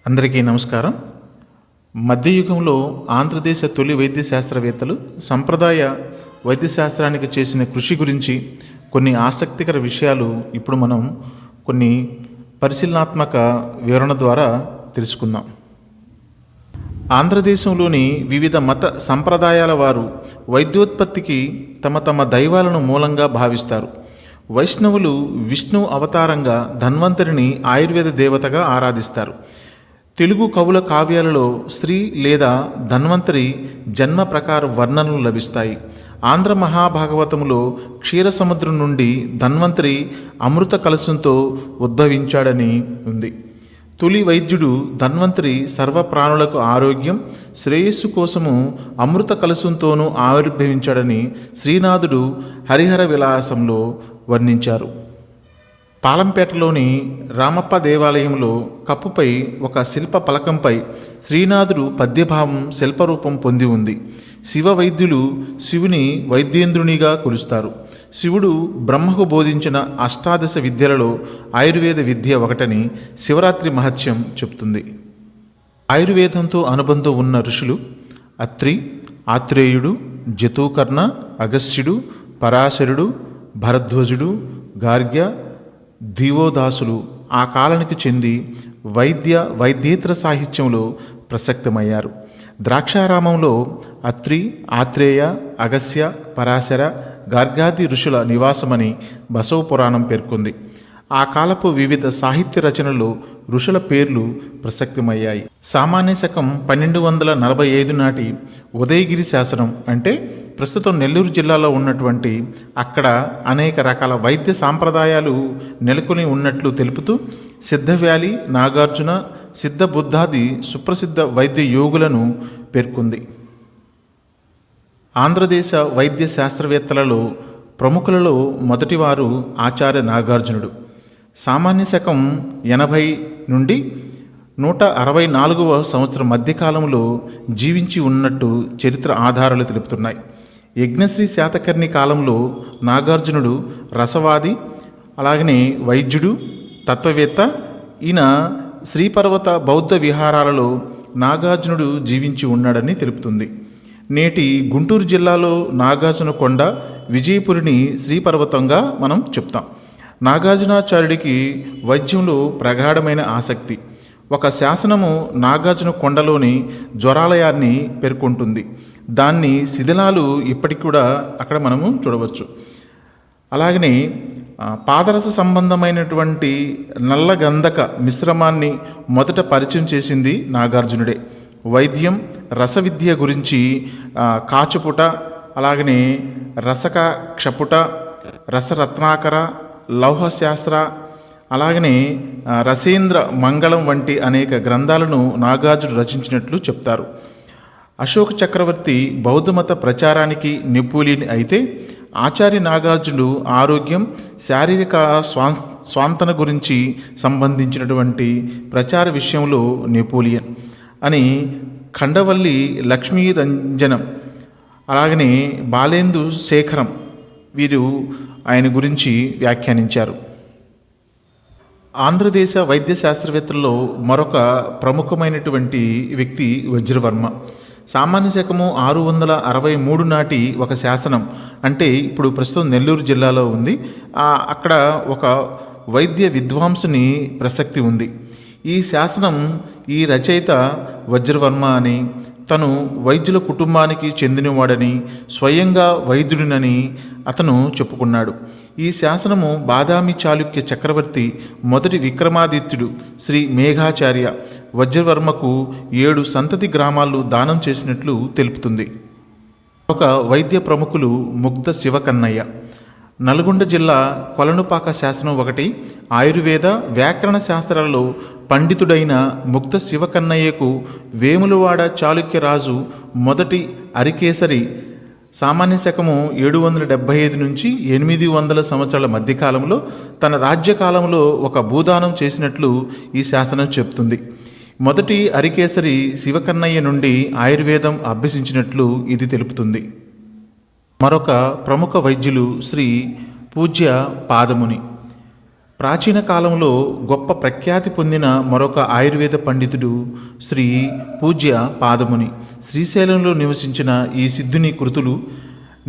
అందరికీ నమస్కారం. మధ్యయుగంలో ఆంధ్రదేశ తొలి వైద్య శాస్త్రవేత్తలు సంప్రదాయ వైద్యశాస్త్రానికి చేసిన కృషి గురించి కొన్ని ఆసక్తికర విషయాలు ఇప్పుడు మనం కొన్ని పరిశీలనాత్మక వివరణ ద్వారా తెలుసుకుందాం. ఆంధ్రదేశంలోని వివిధ మత సంప్రదాయాల వారు వైద్యోత్పత్తికి తమ తమ దైవాలను మూలంగా భావిస్తారు. వైష్ణవులు విష్ణు అవతారంగా ధన్వంతరిని ఆయుర్వేద దేవతగా ఆరాధిస్తారు. తెలుగు కవుల కావ్యాలలో స్త్రీ లేదా ధన్వంతరి జన్మ ప్రకార వర్ణనలు లభిస్తాయి. ఆంధ్ర మహాభాగవతములో క్షీరసముద్రం నుండి ధన్వంతరి అమృత కలశంతో ఉద్భవించాడని ఉంది. తొలి వైద్యుడు ధన్వంతరి సర్వప్రాణులకు ఆరోగ్యం శ్రేయస్సు కోసము అమృత కలశంతోనూ ఆవిర్భవించాడని శ్రీనాథుడు హరిహర విలాసంలో వర్ణించారు. పాలంపేటలోని రామప్ప దేవాలయంలో కప్పుపై ఒక శిల్ప పలకంపై శ్రీనాథుడు పద్యభావం శిల్పరూపం పొంది ఉంది. శివ వైద్యులు శివుని వైద్యేంద్రునిగా కొలుస్తారు. శివుడు బ్రహ్మకు బోధించిన అష్టాదశ విద్యలలో ఆయుర్వేద విద్య ఒకటని శివరాత్రి మహత్యం చెప్తుంది. ఆయుర్వేదంతో అనుబంధం ఉన్న ఋషులు అత్రి, ఆత్రేయుడు, జతూకర్ణ, అగస్త్యుడు, పరాశరుడు, భరద్వాజుడు, గార్గ్య, దివోదాసులు ఆ కాలానికి చెంది వైద్యేతర సాహిత్యంలో ప్రసక్తమయ్యారు. ద్రాక్షారామంలో అత్రి, ఆత్రేయ, అగస్య, పరాశర, గార్గాది ఋషుల నివాసమని బసవ పురాణం పేర్కొంది. ఆ కాలపు వివిధ సాహిత్య రచనల్లో ఋషుల పేర్లు ప్రసక్తమయ్యాయి. సామాన్య శకం 1245 నాటి ఉదయగిరి శాసనం అంటే ప్రస్తుతం నెల్లూరు జిల్లాలో ఉన్నటువంటి అక్కడ అనేక రకాల వైద్య సాంప్రదాయాలు నెలకొని ఉన్నట్లు తెలుపుతూ సిద్ధవ్యాలి, నాగార్జున, సిద్ధ బుద్ధాది సుప్రసిద్ధ వైద్య యోగులను పేర్కొంది. ఆంధ్రదేశ వైద్య శాస్త్రవేత్తలలో ప్రముఖులలో మొదటివారు ఆచార్య నాగార్జునుడు. సామాన్య శకం 80 నుండి 164వ సంవత్సరం మధ్యకాలంలో జీవించి ఉన్నట్టు చరిత్ర ఆధారాలు తెలుపుతున్నాయి. యజ్ఞశ్రీ శాతకర్ణి కాలంలో నాగార్జునుడు రసవాది, అలాగనే వైద్యుడు, తత్వవేత్త. ఈయన శ్రీపర్వత బౌద్ధ విహారాలలో నాగార్జునుడు జీవించి ఉన్నాడని తెలుపుతుంది. నేటి గుంటూరు జిల్లాలో నాగార్జున కొండ, విజయపురిని శ్రీపర్వతంగా మనం చెప్తాం. నాగార్జునాచార్యుడికి వైద్యంలో ప్రగాఢమైన ఆసక్తి. ఒక శాసనము నాగార్జున కొండలోని జ్వరాలయాన్ని పేర్కొంటుంది. దాన్ని శిథిలాలు ఇప్పటికి కూడా అక్కడ మనము చూడవచ్చు. అలాగనే పాదరస సంబంధమైనటువంటి నల్లగంధక మిశ్రమాన్ని మొదట పరిచయం చేసింది నాగార్జునుడే. వైద్యం, రసవిద్య గురించి కాచుపుట, అలాగనే రసక క్షపుట, రసరత్నాకర, లౌహశాస్త్ర, అలాగనే రసేంద్ర మంగళం వంటి అనేక గ్రంథాలను నాగార్జునుడు రచించినట్లు చెప్తారు. అశోక చక్రవర్తి బౌద్ధమత ప్రచారానికి నెపోలియన్ అయితే ఆచార్య నాగార్జునుడు ఆరోగ్యం, శారీరక స్వాంతన గురించి సంబంధించినటువంటి ప్రచార విషయంలో నెపోలియన్ అని ఖండవల్లి లక్ష్మీరంజనం, అలాగనే బాలేందు శేఖరం వీరు ఆయన గురించి వ్యాఖ్యానించారు. ఆంధ్రదేశ వైద్య శాస్త్రవేత్తల్లో మరొక ప్రముఖమైనటువంటి వ్యక్తి వజ్రవర్మ. సామాన్య శకము 663 నాటి ఒక శాసనం అంటే ఇప్పుడు ప్రస్తుతం నెల్లూరు జిల్లాలో ఉంది. అక్కడ ఒక వైద్య విద్వాంసుని ప్రసక్తి ఉంది. ఈ శాసనం ఈ రచయిత వజ్రవర్మ అని, తను వైద్యుల కుటుంబానికి చెందినవాడని, స్వయంగా వైద్యుడినని అతను చెప్పుకున్నాడు. ఈ శాసనము బాదామి చాళుక్య చక్రవర్తి మొదటి విక్రమాదిత్యుడు శ్రీ మేఘాచార్య వజ్రవర్మకు 7 సంతతి గ్రామాలు దానం చేసినట్లు తెలుపుతుంది. ఒక వైద్య ప్రముఖులు ముగ్ధ శివకన్నయ్య. నల్గొండ జిల్లా కొలనుపాక శాసనం ఒకటి ఆయుర్వేద వ్యాకరణ శాస్త్రాలలో పండితుడైన ముగ్ధ శివకన్నయ్యకు వేములవాడ చాళుక్యరాజు మొదటి అరికేసరి సామాన్య శకము 775 నుంచి 800 సంవత్సరాల మధ్యకాలంలో తన రాజ్యకాలంలో ఒక భూదానం చేసినట్లు ఈ శాసనం చెప్తుంది. మొదటి అరికేసరి శివకన్నయ్య నుండి ఆయుర్వేదం అభ్యసించినట్లు ఇది తెలుపుతుంది. మరొక ప్రముఖ వైద్యులు శ్రీ పూజ్య పాదముని. ప్రాచీన కాలంలో గొప్ప ప్రఖ్యాతి పొందిన మరొక ఆయుర్వేద పండితుడు శ్రీ పూజ్య పాదముని. శ్రీశైలంలో నివసించిన ఈ సిద్ధుని కృతులు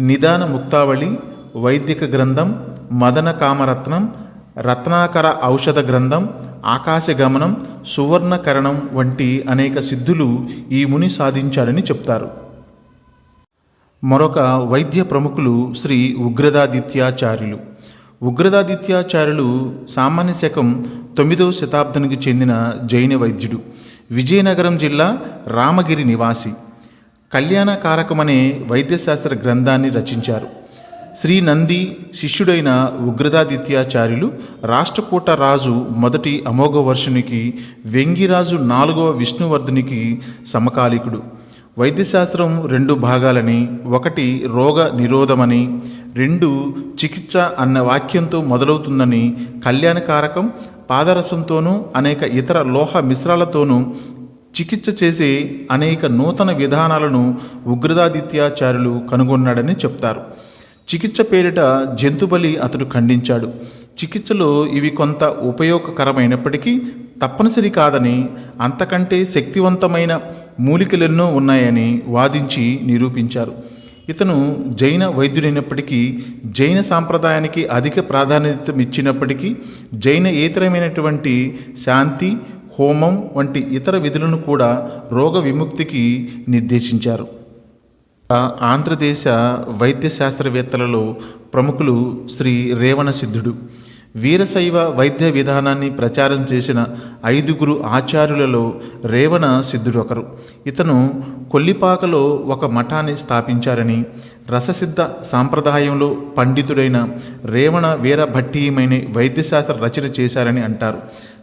నిదాన ముక్తావళి, వైదిక గ్రంథం, మదన కామరత్నం, రత్నాకర ఔషధ గ్రంథం, ఆకాశగమనం, సువర్ణకరణం వంటి అనేక సిద్ధులు ఈ ముని సాధించాడని చెప్తారు. మరొక వైద్య ప్రముఖులు శ్రీ ఉగ్రదాదిత్యాచార్యులు. ఉగ్రదాదిత్యాచార్యులు సామాన్య శకం 9వ శతాబ్దానికి చెందిన జైన వైద్యుడు. విజయనగరం జిల్లా రామగిరి నివాసి. కళ్యాణకారకమనే వైద్యశాస్త్ర గ్రంథాన్ని రచించారు. శ్రీ నంది శిష్యుడైన ఉగ్రదాదిత్యాచార్యులు రాష్ట్రకూట రాజు మొదటి అమోఘవర్షునికి, వెంగిరాజు 4వ విష్ణువర్ధునికి సమకాలికుడు. వైద్యశాస్త్రం 2 భాగాలని, 1 రోగ నిరోధమని, 2 చికిత్స అన్న వాక్యంతో మొదలవుతుందని, కళ్యాణకారకం పాదరసంతోనూ అనేక ఇతర లోహ మిశ్రాలతోనూ చికిత్స చేసే అనేక నూతన విధానాలను ఉగ్రదాదిత్యాచార్యులు కనుగొన్నాడని చెప్తారు. చికిత్స పేరిట జంతుబలి అతడు ఖండించాడు. చికిత్సలో ఇవి కొంత ఉపయోగకరమైనప్పటికీ తప్పనిసరి కాదని, అంతకంటే శక్తివంతమైన మూలికలెన్నో ఉన్నాయని వాదించి నిరూపించారు. ఇతను జైన వైద్యుడైనప్పటికీ, జైన సాంప్రదాయానికి అధిక ప్రాధాన్యతనిచ్చినప్పటికీ, జైనేతరమైనటువంటి శాంతి, హోమం వంటి ఇతర విధులను కూడా రోగ విముక్తికి నిర్దేశించారు. ఆంధ్రదేశ వైద్య శాస్త్రవేత్తలలో ప్రముఖులు శ్రీ రేవణ సిద్ధుడు. వీరశైవ వైద్య విధానాన్ని ప్రచారం చేసిన 5గురు ఆచార్యులలో రేవణ సిద్ధుడు ఒకరు. ఇతను కొల్లిపాకలో ఒక మఠాన్ని స్థాపించారని, రససిద్ధ సాంప్రదాయంలో పండితుడైన రేవణ వీరభట్టీయమైన వైద్యశాస్త్ర రచన చేశారని అంటారు.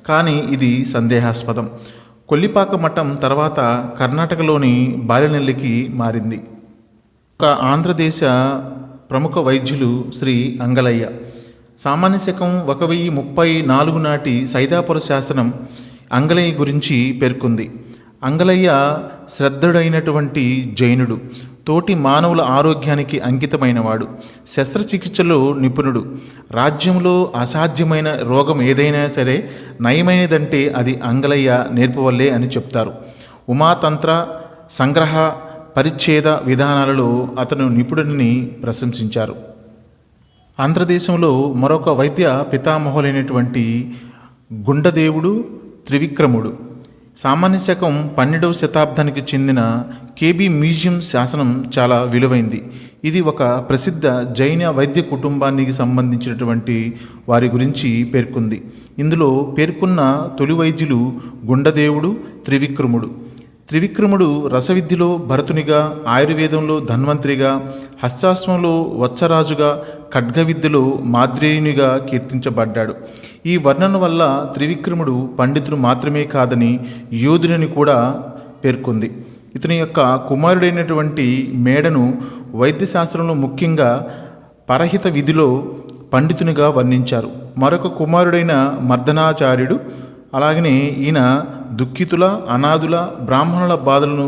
కానీ ఇది సందేహాస్పదం. కొల్లిపాక మఠం తర్వాత కర్ణాటకలోని బాలినెల్లికి మారింది. ఒక ఆంధ్రదేశ ప్రముఖ వైద్యులు శ్రీ అంగలయ్య. సామాన్య శకం 1034 నాటి సైదాపుర శాసనం అంగలయ్య గురించి పేర్కొంది. అంగలయ్య శ్రద్ధుడైనటువంటి జైనుడు, తోటి మానవుల ఆరోగ్యానికి అంకితమైనవాడు, శస్త్రచికిత్సలో నిపుణుడు. రాజ్యంలో అసాధ్యమైన రోగం ఏదైనా సరే నయమైనదంటే అది అంగలయ్య నేర్పవల్లే అని చెప్తారు. ఉమాతంత్ర, సంగ్రహ, పరిచ్ఛేద విధానాలలో అతను నిపుణుడిని ప్రశంసించారు. ఆంధ్రదేశంలో మరొక వైద్య పితామహులైనటువంటి గుండదేవుడు, త్రివిక్రముడు. సామాన్య శకం 12వ శతాబ్దానికి చెందిన కేబీ మ్యూజియం శాసనం చాలా విలువైంది. ఇది ఒక ప్రసిద్ధ జైన వైద్య కుటుంబానికి సంబంధించినటువంటి వారి గురించి పేర్కొంది. ఇందులో పేర్కొన్న తొలి వైద్యులు గుండదేవుడు, త్రివిక్రముడు. త్రివిక్రముడు రసవిద్యలో భరతునిగా, ఆయుర్వేదంలో ధన్వంతరిగా, హస్తాశ్వంలో వత్సరాజుగా, ఖడ్గవిద్యలో మాద్రేయునిగా కీర్తించబడ్డాడు. ఈ వర్ణన వల్ల త్రివిక్రముడు పండితుడు మాత్రమే కాదని యోధుడని కూడా పేర్కొంది. ఇతని యొక్క కుమారుడైనటువంటి మేడను వైద్యశాస్త్రంలో ముఖ్యంగా పరహిత విధిలో పండితునిగా వర్ణించారు. మరొక కుమారుడైన మర్దనాచార్యుడు, అలాగనే ఈయన దుఃఖితుల, అనాథుల, బ్రాహ్మణుల బాధలను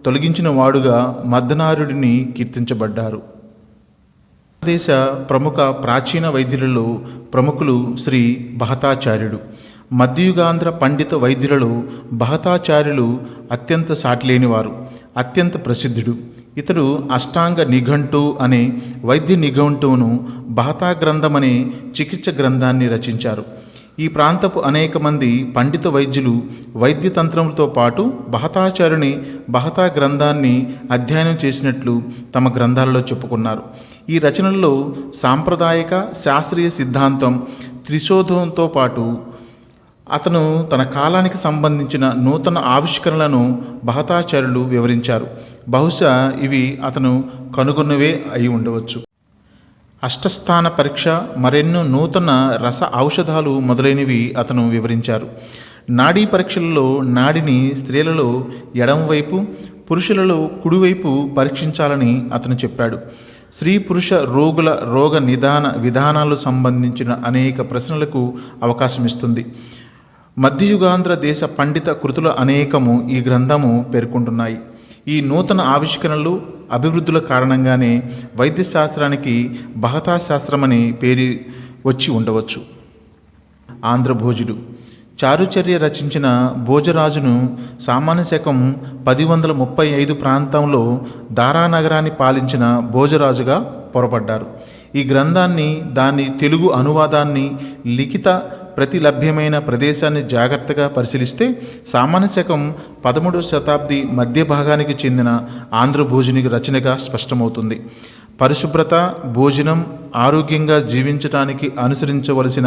తొలగించిన వాడుగా మర్దనార్యుడిని కీర్తించబడ్డారు. దేశ ప్రముఖ ప్రాచీన వైద్యులలో ప్రముఖులు శ్రీ బహతాచార్యుడు. మధ్యయుగాంధ్ర పండిత వైద్యులలో బహతాచార్యులు అత్యంత సాటిలేనివారు, అత్యంత ప్రసిద్ధుడు. ఇతడు అష్టాంగ నిఘంటు అనే వైద్య నిఘంటువును, బహతా గ్రంథం అనే చికిత్స గ్రంథాన్ని రచించారు. ఈ ప్రాంతపు అనేక మంది పండిత వైద్యులు వైద్యతంత్రంతో పాటు బహతాచార్యుని బహతా గ్రంథాన్ని అధ్యయనం చేసినట్లు తమ గ్రంథాలలో చెప్పుకున్నారు. ఈ రచనల్లో సాంప్రదాయక శాస్త్రీయ సిద్ధాంతం త్రిశోధంతో పాటు అతను తన కాలానికి సంబంధించిన నూతన ఆవిష్కరణలను బహతాచార్యులు వివరించారు. బహుశా ఇవి అతను కనుగొన్నవే అయి ఉండవచ్చు. అష్టస్థాన పరీక్ష, మరెన్నో నూతన రస ఔషధాలు మొదలైనవి అతను వివరించారు. నాడీ పరీక్షలలో నాడిని స్త్రీలలో ఎడమవైపు, పురుషులలో కుడివైపు పరీక్షించాలని అతను చెప్పాడు. స్త్రీ పురుష రోగుల రోగ నిదాన విధానాలు సంబంధించిన అనేక ప్రశ్నలకు అవకాశం ఇస్తుంది. మధ్యయుగాంధ్ర దేశ పండిత కృతుల అనేకము ఈ గ్రంథము పేర్కొంటున్నాయి. ఈ నూతన ఆవిష్కరణలు, అభివృద్ధుల కారణంగానే వైద్యశాస్త్రానికి బహతా శాస్త్రం అనే పేరు వచ్చి ఉండవచ్చు. ఆంధ్రభోజుడు. చారుచర్య రచించిన భోజరాజును సామాన్య శకం 1035 ప్రాంతంలో దారానగరాన్ని పాలించిన భోజరాజుగా పొరపడ్డారు. ఈ గ్రంథాన్ని, దాని తెలుగు అనువాదాన్ని, లిఖిత ప్రతి లభ్యమైన ప్రదేశాన్ని జాగ్రత్తగా పరిశీలిస్తే సామాన్య శకం 13వ శతాబ్ది మధ్య భాగానికి చెందిన ఆంధ్రభోజుని రచనగా స్పష్టమవుతుంది. పరిశుభ్రత, భోజనం, ఆరోగ్యంగా జీవించడానికి అనుసరించవలసిన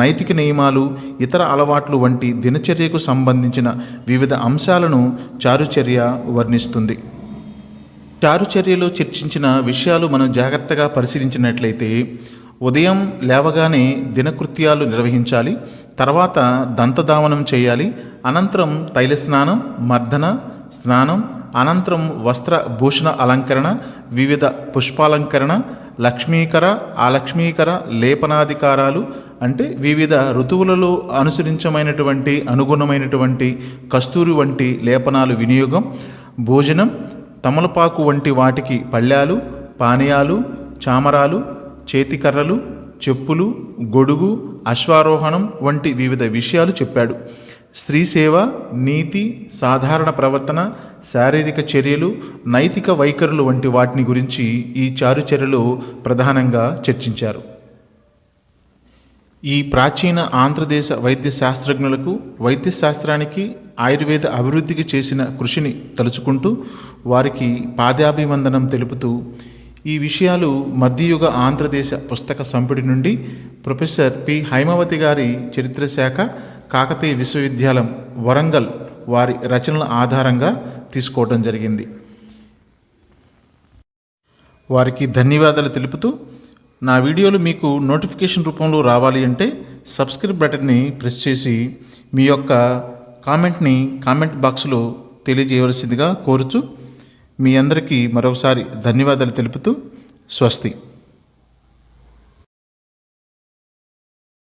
నైతిక నియమాలు, ఇతర అలవాట్లు వంటి దినచర్యకు సంబంధించిన వివిధ అంశాలను చారుచర్య వర్ణిస్తుంది. చారుచర్యలో చర్చించిన విషయాలు మనం జాగ్రత్తగా పరిశీలించినట్లయితే, ఉదయం లేవగానే దినకృత్యాలు నిర్వహించాలి, తర్వాత దంతధావనం చేయాలి, అనంతరం తైలస్నానం, మర్దన, స్నానం, అనంతరం వస్త్ర భూషణ అలంకరణ, వివిధ పుష్పాలంకరణ, లక్ష్మీకర, అలక్ష్మీకర లేపనాధికారాలు అంటే వివిధ ఋతువులలో అనుగుణమైనటువంటి కస్తూరి వంటి లేపనాలు వినియోగం, భోజనం, తమలపాకు వంటి వాటికి పళ్ళాలు, పానీయాలు, చామరాలు, చేతికర్రలు, చెప్పులు, గొడుగు, అశ్వారోహణం వంటి వివిధ విషయాలు చెప్పాడు. స్త్రీ సేవ, నీతి, సాధారణ ప్రవర్తన, శారీరక చర్యలు, నైతిక వైఖరులు వంటి వాటిని గురించి ఈ చారుచర్యలో ప్రధానంగా చర్చించారు. ఈ ప్రాచీన ఆంధ్రదేశ వైద్య శాస్త్రజ్ఞులకు, వైద్యశాస్త్రానికి, ఆయుర్వేద అభివృద్ధికి చేసిన కృషిని తలుచుకుంటూ వారికి పాదాభివందనం తెలుపుతూ, ఈ విషయాలు మధ్యయుగ ఆంధ్రదేశ పుస్తక సంపుటి నుండి ప్రొఫెసర్ పి హైమవతి గారి చరిత్ర శాఖ, కాకతీయ విశ్వవిద్యాలయం వరంగల్ వారి రచనల ఆధారంగా తీసుకోవడం జరిగింది. వారికి ధన్యవాదాలు తెలుపుతూ, నా వీడియోలు మీకు నోటిఫికేషన్ రూపంలో రావాలి అంటే సబ్స్క్రైబ్ బటన్ని ప్రెస్ చేసి మీ యొక్క కామెంట్ని కామెంట్ బాక్స్లో తెలియజేయవలసిందిగా కోరుచు, మీ అందరికీ మరొకసారి ధన్యవాదాలు తెలుపుతూ స్వస్తి.